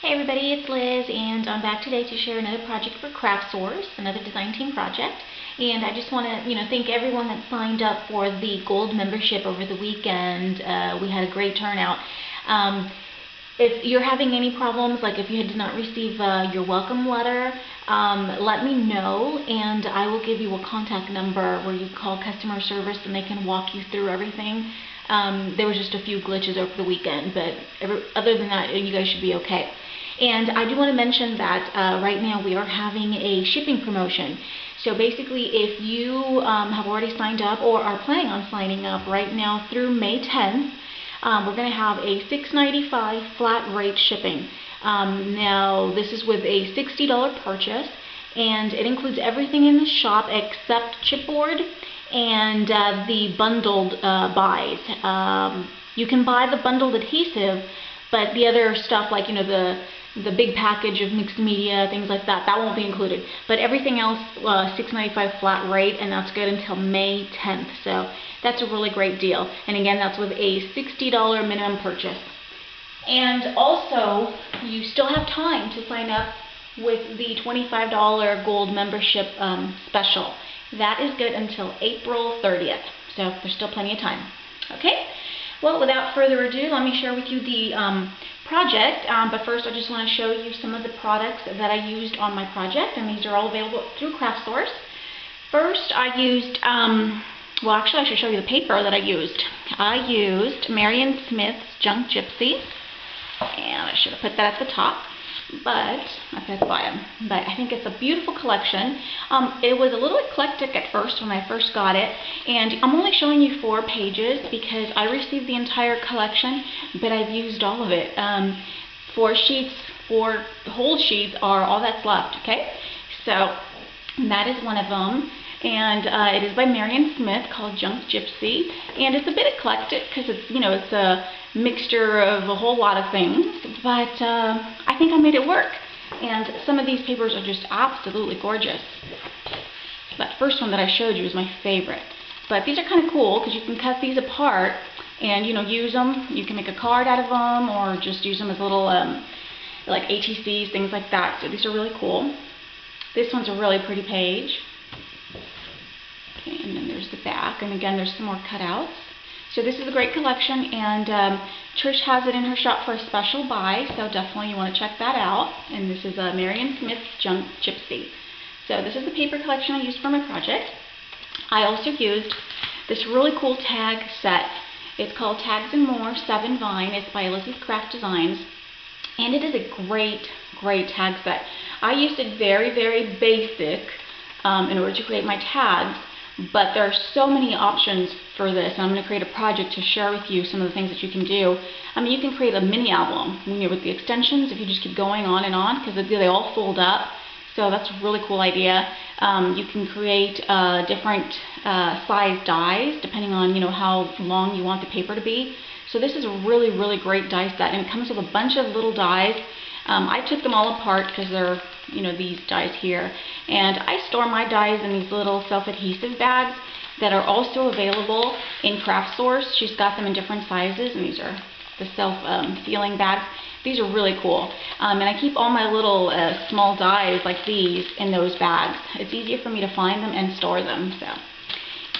Hey everybody, it's Liz, and I'm back today to share another project for CraftSource, another design team project. And I just want to, thank everyone that signed up for the gold membership over the weekend. We had a great turnout. If you're having any problems, like if you did not receive your welcome letter, let me know, and I will give you a contact number where you call customer service and they can walk you through everything. There was just a few glitches over the weekend, but other than that, you guys should be okay. And I do want to mention that right now we are having a shipping promotion. So basically, if you have already signed up or are planning on signing up right now through May 10th, we're going to have a $6.95 flat rate shipping. Now, this is with a $60 purchase, and it includes everything in the shop except chipboard and the bundled buys. You can buy the bundled adhesive, but the other stuff, like the big package of mixed media, things like that, that won't be included. But everything else, $6.95 flat rate, and that's good until May 10th. So that's a really great deal. And again, that's with a $60 minimum purchase. And also, you still have time to sign up with the $25 gold membership special. That is good until April 30th. So there's still plenty of time. Okay? Well, without further ado, let me share with you the project. But first, I just want to show you some of the products that I used on my project, and these are all available through CraftSource. First, I used, well, actually, I should show you the paper that I used. I used Marion Smith's Junque Gypsy, and I should have put that at the top, but at the bottom. But I think it's a beautiful collection. It was a little eclectic at first when I first got it, and I'm only showing you 4 pages because I received the entire collection, but I've used all of it. 4 sheets, 4 whole sheets are all that's left. Okay, so that is one of them. And it is by Marion Smith, called Junque Gypsy, and it's a bit eclectic because it's, it's a mixture of a whole lot of things, but I think I made it work. And some of these papers are just absolutely gorgeous. That first one that I showed you is my favorite. But these are kind of cool because you can cut these apart and use them. You can make a card out of them, or just use them as little like ATCs, things like that. So these are really cool. This one's a really pretty page. And then there's the back, and again there's some more cutouts. So this is a great collection, and Trish has it in her shop for a special buy, so definitely you want to check that out. And this is Marion Smith's Junque Gypsy. So this is the paper collection I used for my project. I also used this really cool tag set. It's called Tags and More 7 Vine. It's by Elizabeth Craft Designs, and it is a great tag set. I used it very basic in order to create my tags. But there are so many options for this, and I'm going to create a project to share with you some of the things that you can do. I mean, you can create a mini album with the extensions if you just keep going on and on, because they all fold up. So that's a really cool idea. You can create different size dies depending on how long you want the paper to be. So this is a really great die set, and it comes with a bunch of little dies. I took them all apart because they're, these dies here. And I store my dies in these little self-adhesive bags that are also available in CraftSource. She's got them in different sizes, and these are the self-sealing bags. These are really cool. And I keep all my little small dies like these in those bags. It's easier for me to find them and store them. So,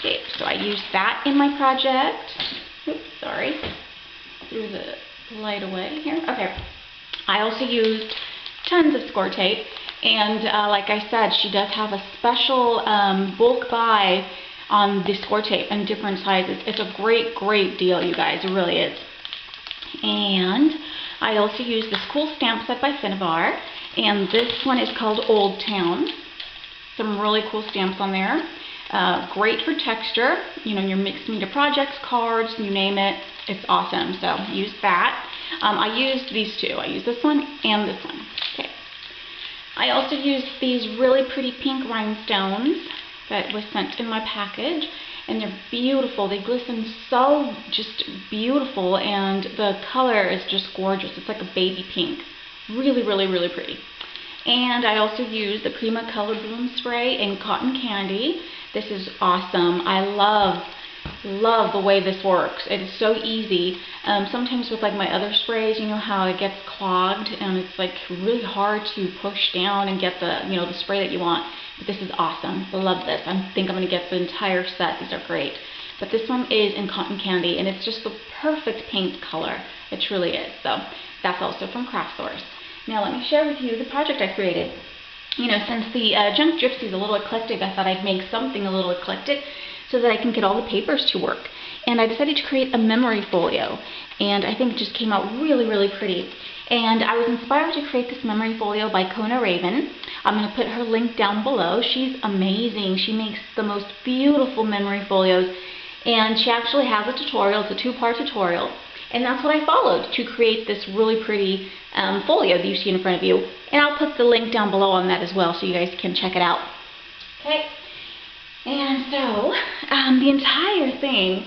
okay, so I used that in my project. Oops, sorry. Threw the light away here. Okay. I also used tons of score tape, and like I said, she does have a special bulk buy on the score tape in different sizes. It's a great deal, you guys. It really is. And I also used this cool stamp set by Finnabar, and this one is called Old Town. Some really cool stamps on there. Great for texture, your mixed media projects, cards, you name it. It's awesome. So use that. I used these 2. I used this one and this one. Okay. I also used these really pretty pink rhinestones that was sent in my package, and they're beautiful. They glisten so just beautiful, and the color is just gorgeous. It's like a baby pink. Really pretty. And I also used the Prima Color Bloom Spray in Cotton Candy. This is awesome. I love love the way this works. It is so easy. Sometimes with like my other sprays, you know how it gets clogged and it's like really hard to push down and get the, you know, the spray that you want. But this is awesome. I love this. I think I'm going to get the entire set. These are great. But this one is in cotton candy and it's just the perfect paint color. It truly is. So that's also from Craft Source. Now let me share with you the project I created. You know, since the Junque Gypsy is a little eclectic, I thought I'd make something a little eclectic so that I can get all the papers to work. And I decided to create a memory folio. And I think it just came out really, really pretty. And I was inspired to create this memory folio by Kona Raven. I'm going to put her link down below. She's amazing. She makes the most beautiful memory folios. And she actually has a tutorial. It's a 2-part tutorial. And that's what I followed to create this really pretty folio that you see in front of you. And I'll put the link down below on that as well so you guys can check it out. Okay. And so the entire thing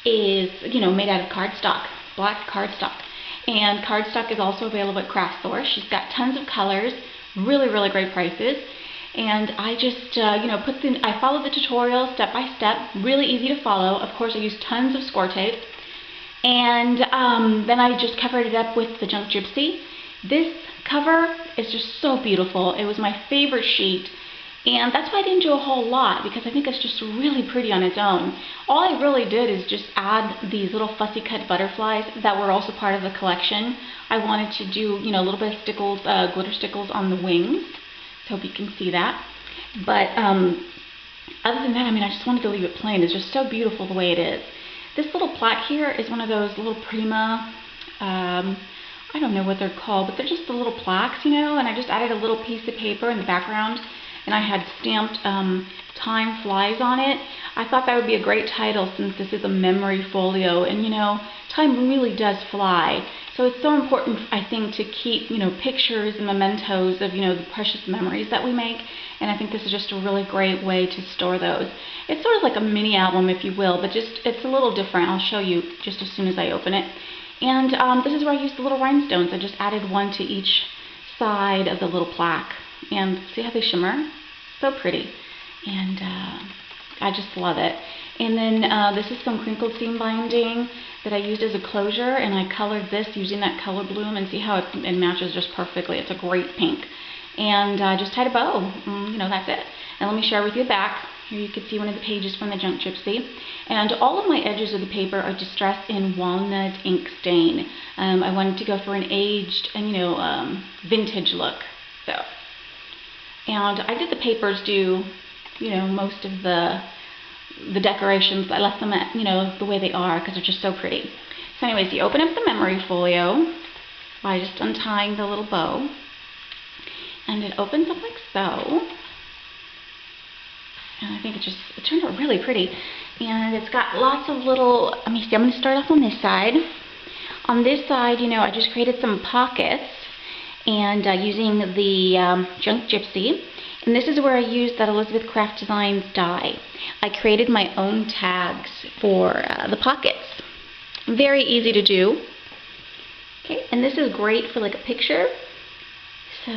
is, you know, made out of cardstock, black cardstock. And cardstock is also available at Craft Source. She's got tons of colors, really, really great prices. And I just, you know, I followed the tutorial step by step, really easy to follow. Of course, I used tons of score tape. And then I just covered it up with the Junque Gypsy. This cover is just so beautiful. It was my favorite sheet. And that's why I didn't do a whole lot, because I think it's just really pretty on its own. All I really did is just add these little fussy cut butterflies that were also part of the collection. I wanted to do, you know, a little bit of stickles, glitter stickles on the wings. So hope you can see that. But other than that, I mean, I just wanted to leave it plain. It's just so beautiful the way it is. This little plaque here is one of those little Prima, I don't know what they're called, but they're just the little plaques, you know, and I just added a little piece of paper in the background, and I had stamped Time Flies on it. I thought that would be a great title since this is a memory folio, and you know, time really does fly. So it's so important, I think, to keep, you know, pictures and mementos of, you know, the precious memories that we make, and I think this is just a really great way to store those. It's sort of like a mini album, if you will, but just, it's a little different. I'll show you just as soon as I open it. And this is where I used the little rhinestones. I just added one to each side of the little plaque. And see how they shimmer? So pretty. And I just love it. And then this is some crinkled seam binding that I used as a closure, and I colored this using that color bloom, and see how it matches just perfectly. It's a great pink. And just tied a bow. You know, that's it. And let me share with you the back. Here you can see one of the pages from the Junque Gypsy. And all of my edges of the paper are distressed in walnut ink stain. I wanted to go for an aged and, you know, vintage look. So, and I did the papers do, you know, most of the decorations. I left them at, you know, the way they are because they're just so pretty. So anyways, you open up the memory folio by just untying the little bow. And it opens up like so. And I think it turned out really pretty. And it's got lots of little, let me see, I'm going to start off on this side. On this side, you know, I just created some pockets and using the Junque Gypsy. And this is where I used that Elizabeth Craft Designs die. I created my own tags for the pockets. Very easy to do. Okay, and this is great for like a picture. So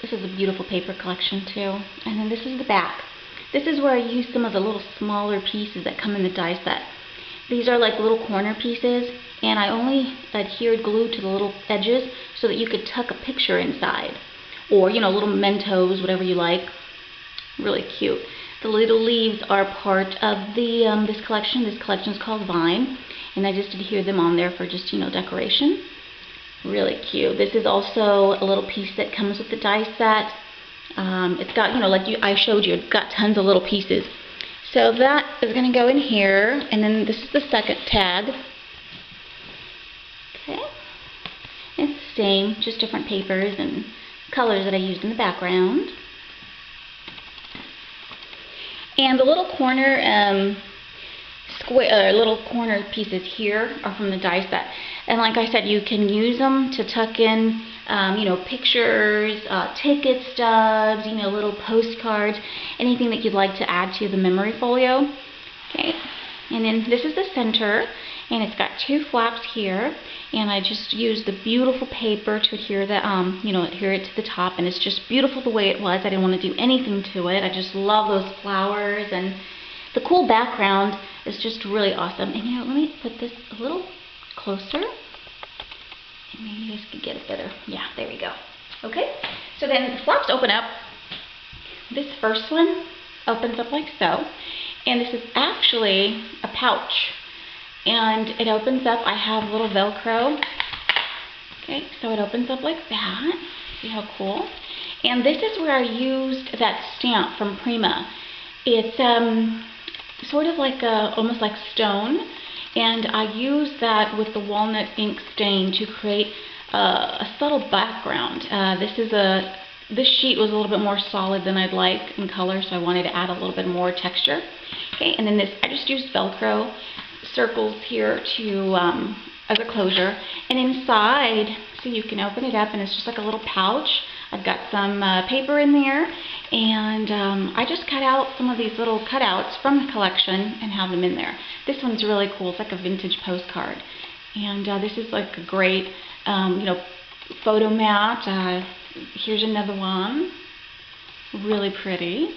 this is a beautiful paper collection too. And then this is the back. This is where I use some of the little smaller pieces that come in the die set. These are like little corner pieces, and I only adhered glue to the little edges so that you could tuck a picture inside. Or, you know, little mementos, whatever you like. Really cute. The little leaves are part of the this collection. This collection is called Vine, and I just adhere them on there for just, you know, decoration. Really cute. This is also a little piece that comes with the die set. It's got, you know, like I showed you, it's got tons of little pieces. So that is going to go in here, and then this is the second tag. Okay. It's the same, just different papers and colors that I used in the background. And the little corner little corner pieces here are from the die set. And like I said, you can use them to tuck in, you know, pictures, ticket stubs, you know, little postcards, anything that you'd like to add to the memory folio. Okay, and then this is the center, and it's got two flaps here, and I just used the beautiful paper to adhere the, you know, adhere it to the top, and it's just beautiful the way it was. I didn't want to do anything to it. I just love those flowers, and The cool background is just really awesome. And you know, let me put this a little closer. And maybe you guys could get it better. Yeah, there we go. Okay, so then the flaps open up. This first one opens up like so. And this is actually a pouch. And it opens up, I have a little Velcro. Okay, so it opens up like that. See how cool? And this is where I used that stamp from Prima. It's sort of like almost like stone, and I used that with the walnut ink stain to create a subtle background. This sheet was a little bit more solid than I'd like in color, so I wanted to add a little bit more texture. Okay, and then this, I just used Velcro circles here to as a closure, and inside, so you can open it up, and it's just like a little pouch. I've got some paper in there, and I just cut out some of these little cutouts from the collection and have them in there. This one's really cool. It's like a vintage postcard, and this is like a great, you know, photo mat. Here's another one, really pretty.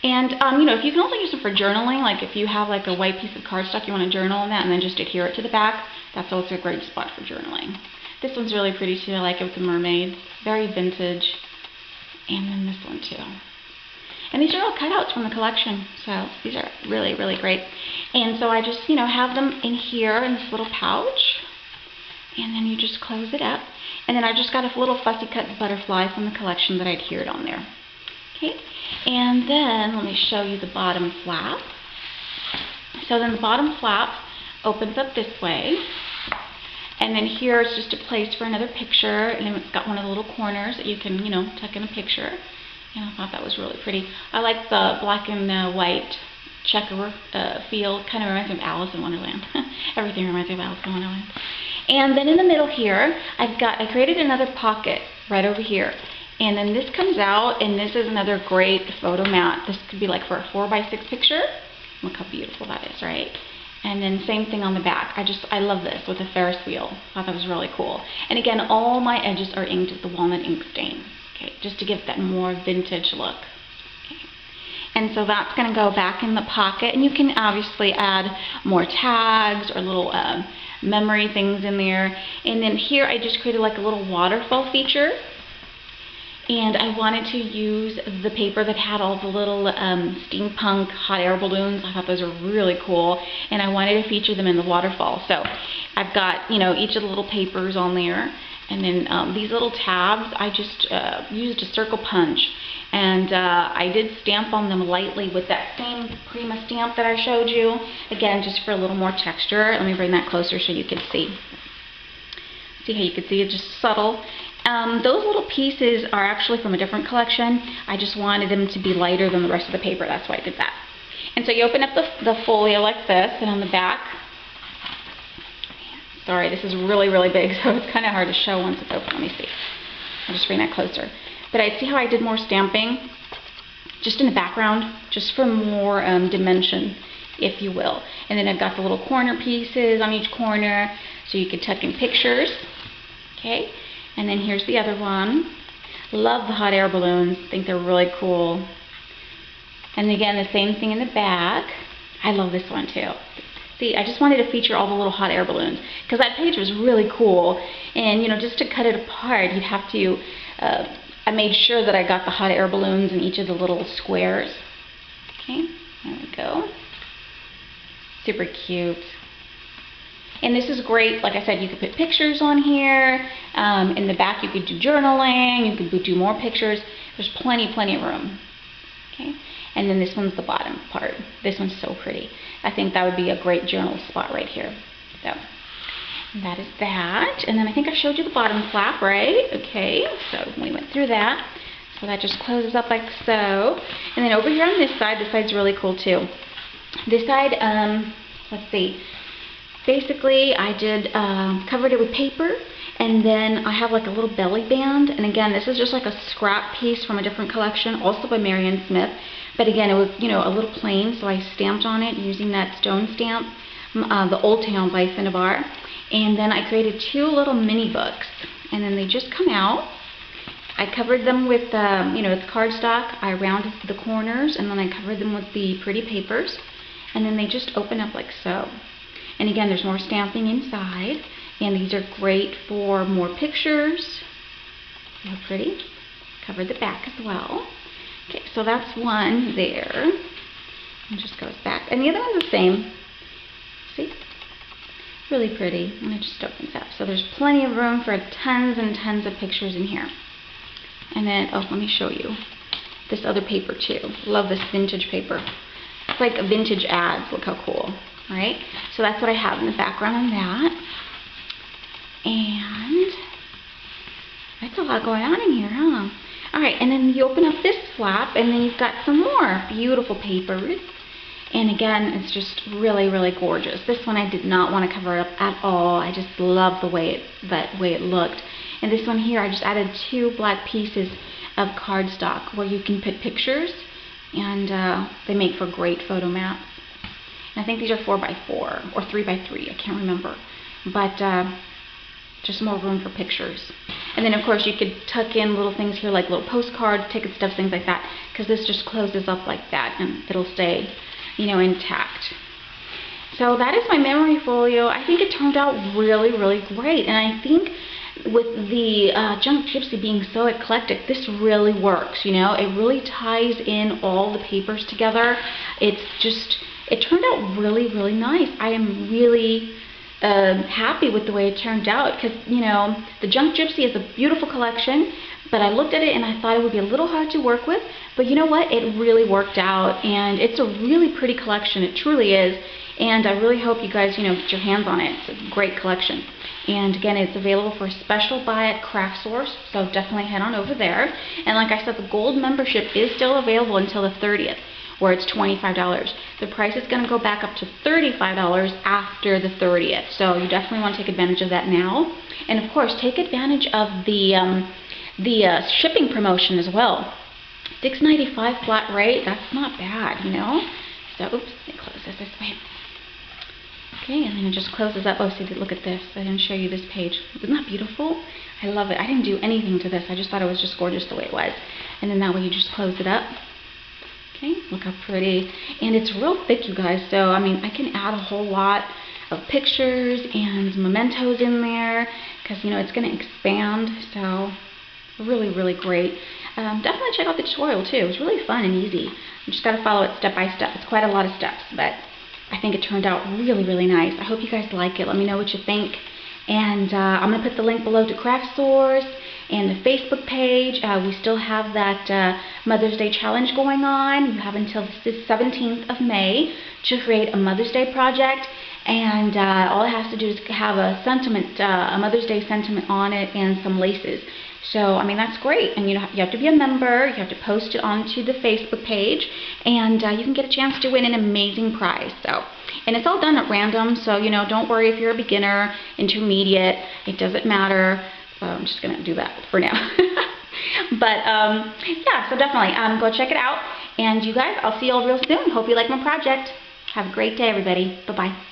And you know, if you can also use it for journaling, like if you have like a white piece of cardstock, you want to journal on that, and then just adhere it to the back, that's also a great spot for journaling. This one's really pretty too. I like it with the mermaids. Very vintage. And then this one too. And these are all cutouts from the collection. So these are really, really great. And so I just, you know, have them in here in this little pouch. And then you just close it up. And then I just got a little fussy cut butterfly from the collection that I adhered on there. Okay. And then let me show you the bottom flap. So then the bottom flap opens up this way. And then here is just a place for another picture, and it's got one of the little corners that you can, you know, tuck in a picture. And I thought that was really pretty. I like the black and white checker feel. Kind of reminds me of Alice in Wonderland. Everything reminds me of Alice in Wonderland. And then in the middle here, I created another pocket right over here. And then this comes out, and this is another great photo mat. This could be like for a 4x6 picture. Look how beautiful that is, right? And then same thing on the back. I love this with a Ferris wheel. I thought that was really cool. And again, all my edges are inked with the walnut ink stain. Okay, just to give that more vintage look. Okay. And so that's going to go back in the pocket, and you can obviously add more tags or little memory things in there. And then here I just created like a little waterfall feature. And I wanted to use the paper that had all the little steampunk hot air balloons. I thought those were really cool, and I wanted to feature them in the waterfall. So I've got, you know, each of the little papers on there, and then these little tabs, I just used a circle punch, and I did stamp on them lightly with that same Prima stamp that I showed you. Again, just for a little more texture. Let me bring that closer so you can see. See how you can see it, just subtle. Those little pieces are actually from a different collection. I just wanted them to be lighter than the rest of the paper. That's why I did that. And so you open up the folio like this, and on the back, sorry, this is really, really big, so it's kind of hard to show once it's open. Let me see. I'll just bring that closer. But I see how I did more stamping just in the background, just for more dimension, if you will. And then I've got the little corner pieces on each corner, so you can tuck in pictures. Okay. And then here's the other one. Love the hot air balloons. Think they're really cool. And again, the same thing in the back. I love this one too. See, I just wanted to feature all the little hot air balloons because that page was really cool. And you know, just to cut it apart, you'd have to. I made sure that I got the hot air balloons in each of the little squares. Okay, there we go. Super cute. And this is great, like I said, you could put pictures on here. In the back you could do journaling, you could do more pictures. There's plenty of room. Okay, and then this one's the bottom part. This one's so pretty. I think that would be a great journal spot right here. So that is that. And then I think I showed you the bottom flap, right? Okay, so we went through that. So that just closes up like so. And then over here on this side's really cool too. This side, let's see. Basically, I did covered it with paper, and then I have like a little belly band. And again, this is just like a scrap piece from a different collection, also by Marian Smith. But again, it was, you know, a little plain, so I stamped on it using that stone stamp, the Old Town by Cinnabar. And then I created two little mini books, and then they just come out. I covered them with, you know, with cardstock. I rounded the corners, and then I covered them with the pretty papers. and then they just open up like so. And again, there's more stamping inside, and these are great for more pictures. How pretty. Covered the back as well. Okay, so that's one there. It just goes back. And the other one's the same. See? Really pretty. And it just opens up. So there's plenty of room for tons and tons of pictures in here. And then, oh, let me show you this other paper too. Love this vintage paper. It's like a vintage ads. Look how cool. Right? So that's what I have in the background on that. And that's a lot going on in here, huh? Alright, and then you open up this flap, and then you've got some more beautiful papers. And again, it's just really, really gorgeous. This one I did not want to cover up at all. I just love the way it looked. And this one here, I just added 2 black pieces of cardstock where you can put pictures, and they make for great photo mats. And I think these are 4x4 or 3x3. I can't remember, but just more room for pictures. And then of course you could tuck in little things here like little postcards, ticket stubs, things like that, because this just closes up like that and it'll stay, you know, intact. So that is my memory folio. I think it turned out really, really great, and I think with the Junque Gypsy being so eclectic, this really works, you know. It really ties in all the papers together. It's just, it turned out really, really nice. I am really happy with the way it turned out, because, you know, the Junque Gypsy is a beautiful collection, but I looked at it and I thought it would be a little hard to work with, but you know what, it really worked out, and it's a really pretty collection. It truly is, and I really hope you guys, you know, get your hands on it. It's a great collection. And again, it's available for a special buy at Craft Source, so definitely head on over there. And like I said, the gold membership is still available until the 30th. Where it's $25. The price is going to go back up to $35 after the 30th. So you definitely want to take advantage of that now. And of course, take advantage of the shipping promotion as well. $6.95 flat rate. That's not bad, you know. So, oops, let me close this way. Okay, and then it just closes up. Oh, see, look at this. I didn't show you this page. Isn't that beautiful? I love it. I didn't do anything to this. I just thought it was just gorgeous the way it was. And then that way you just close it up. Okay, look how pretty. And it's real thick, you guys, so I mean, I can add a whole lot of pictures and mementos in there, because, you know, it's going to expand. So really, really great. Definitely check out the tutorial too. It's really fun and easy. You just got to follow it step by step. It's quite a lot of steps, but I think it turned out really, really nice. I hope you guys like it. Let me know what you think. And I'm going to put the link below to Craft Source and the Facebook page. We still have that Mother's Day challenge going on. You have until the 17th of May to create a Mother's Day project. And all it has to do is have a sentiment, a Mother's Day sentiment on it, and some laces. So, I mean, that's great. And you have to be a member. You have to post it onto the Facebook page, and you can get a chance to win an amazing prize. So, and it's all done at random. So, you know, don't worry if you're a beginner, intermediate. It doesn't matter. I'm just gonna do that for now. But yeah, so definitely go check it out. And you guys, I'll see you all real soon. Hope you like my project. Have a great day, everybody. Bye-bye.